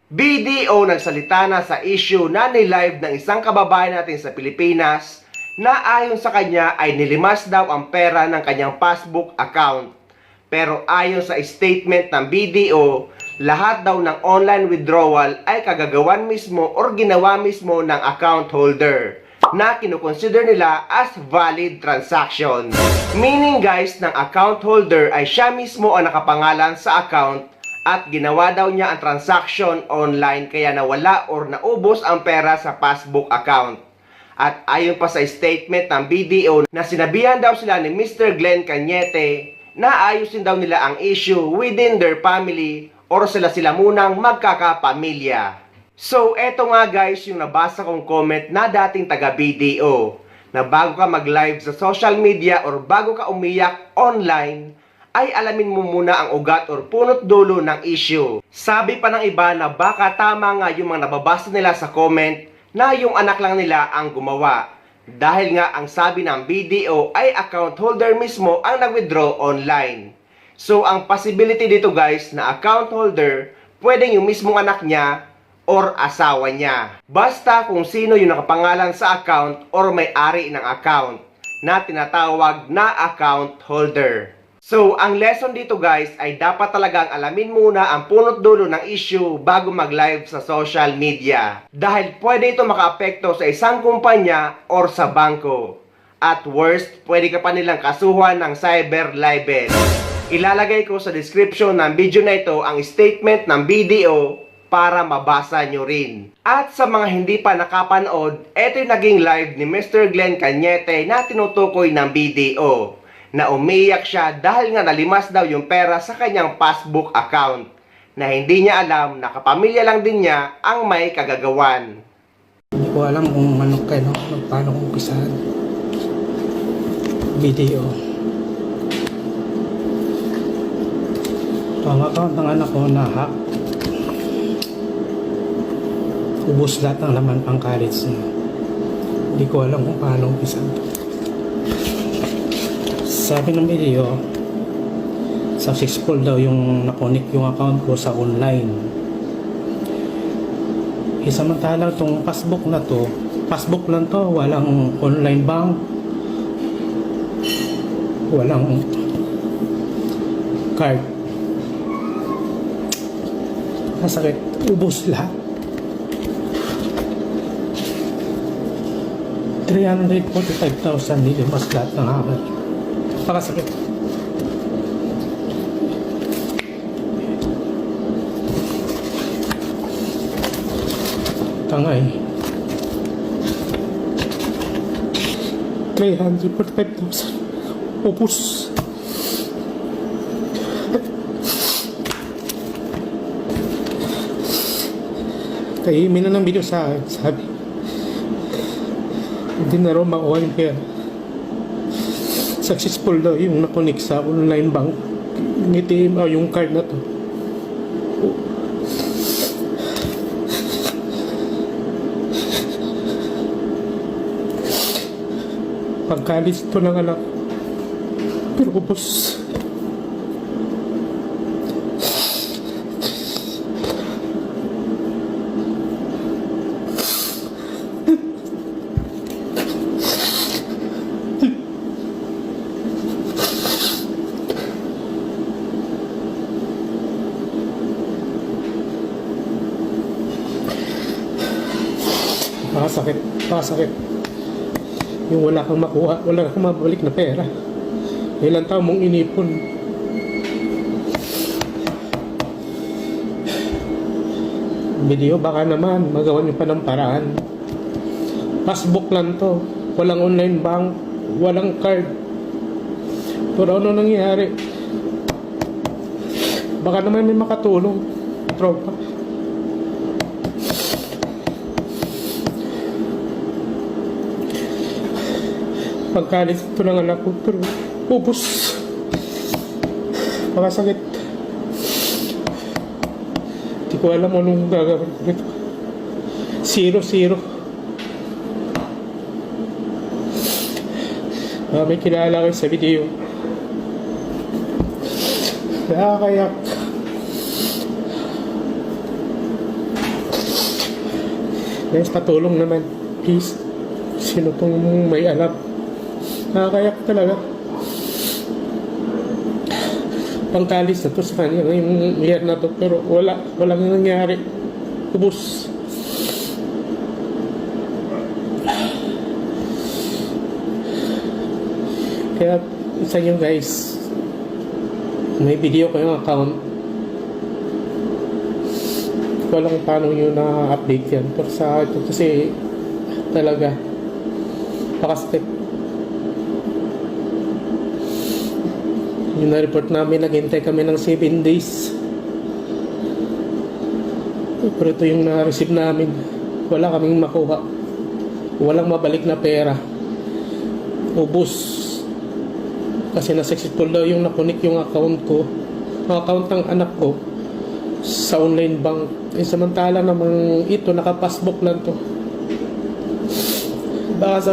BDO nagsalita na sa issue na nilive ng isang kababayan natin sa Pilipinas na ayon sa kanya ay nilimas daw ang pera ng kanyang passbook account. Pero ayon sa statement ng BDO, lahat daw ng online withdrawal ay kagagawan mismo or ginawa mismo ng account holder na kinukonsider nila as valid transaction. Meaning guys, ng account holder ay siya mismo ang nakapangalan sa account at ginawa daw niya ang transaction online kaya nawala or naubos ang pera sa passbook account. At ayon pa sa statement ng BDO na sinabihan daw sila ni Mr. Glenn Cañete na ayusin daw nila ang issue within their family or sila munang magkakapamilya. So eto nga guys yung nabasa kong comment na dating taga BDO na bago ka mag-live sa social media or bago ka umiyak online ay alamin mo muna ang ugat or punot dulo ng issue. Sabi pa ng iba na baka tama nga yung mga nababasa nila sa comment na yung anak lang nila ang gumawa. Dahil nga ang sabi ng BDO ay account holder mismo ang nag-withdraw online. So ang possibility dito guys na account holder pwedeng yung mismong anak niya or asawa niya. Basta kung sino yung nakapangalan sa account or may-ari ng account na tinatawag na account holder. So, ang lesson dito guys ay dapat talagang alamin muna ang punot dulo ng issue bago mag-live sa social media. Dahil pwede ito makaapekto sa isang kumpanya or sa bangko. At worst, pwede ka pa nilang kasuhan ng cyber libel. Ilalagay ko sa description ng video na ito ang statement ng BDO para mabasa nyo rin. At sa mga hindi pa nakapanood, ito yung naging live ni Mr. Glenn Cañete na tinutukoy ng BDO na umiyak siya dahil nga nalimas daw yung pera sa kanyang passbook account na hindi niya alam na kapamilya lang din niya ang may kagagawan. Hindi ko alam kung ano kayo, paano kong umpisahan. BDO. Ito ang account ng anak ko na hack. Ubus lahat ng laman pang college niya. Hindi ko alam kung paano umpisahan. Sabi ng video, successful daw yung nakonik yung account ko sa online. Samantalang itong passbook na to, passbook lang to, walang online bank, walang card. Nasakit, ubos lahat. 345,000 nilimas lahat ng akin. Pakasakit. Tangay. 345,000. Upos. Kahimin na ng video sa akin. Sabi, hindi na raw makuha yung pera. Successful daw yung nakonik sa online bank. Ngiti yung card na to. Pagkalis ito ng anak. Pero ubos. Pakasakit. Yung wala kang makuha, wala kang mabalik na pera. Ilang taon mong inipon. Video, baka naman magawa niyo pa ng paraan. Passbook lang to, walang online bank, walang card. Pero ano nangyari? Baka naman may makatulong, tropa. Pagkalit ito ng anak ko, pero ubos. Pakasakit. Hindi ko alam anong gagawin nito. 0-0. May kilala kayo sa video. Nakakayak. Guys, patulong naman. Please. Sino pong may alam? Nakakayak talaga. Pangkalis na to sa kanya yung year na to. Pero walang nangyari. Ubus. Kaya sa inyo guys, may video kayong account. Hindi ko alam kung paano nyo na-update yan. Pero sa ito kasi talaga pakastep. Yung na-report namin, naghintay kami ng 7 days. Pero ito yung na-receive namin. Wala kaming makuha. Walang mabalik na pera. Ubus. Kasi na-successful daw yung nakunik yung account ko. Ang account ng anak ko sa online bank. Samantala namang ito, naka-passbook lang to. Baka sa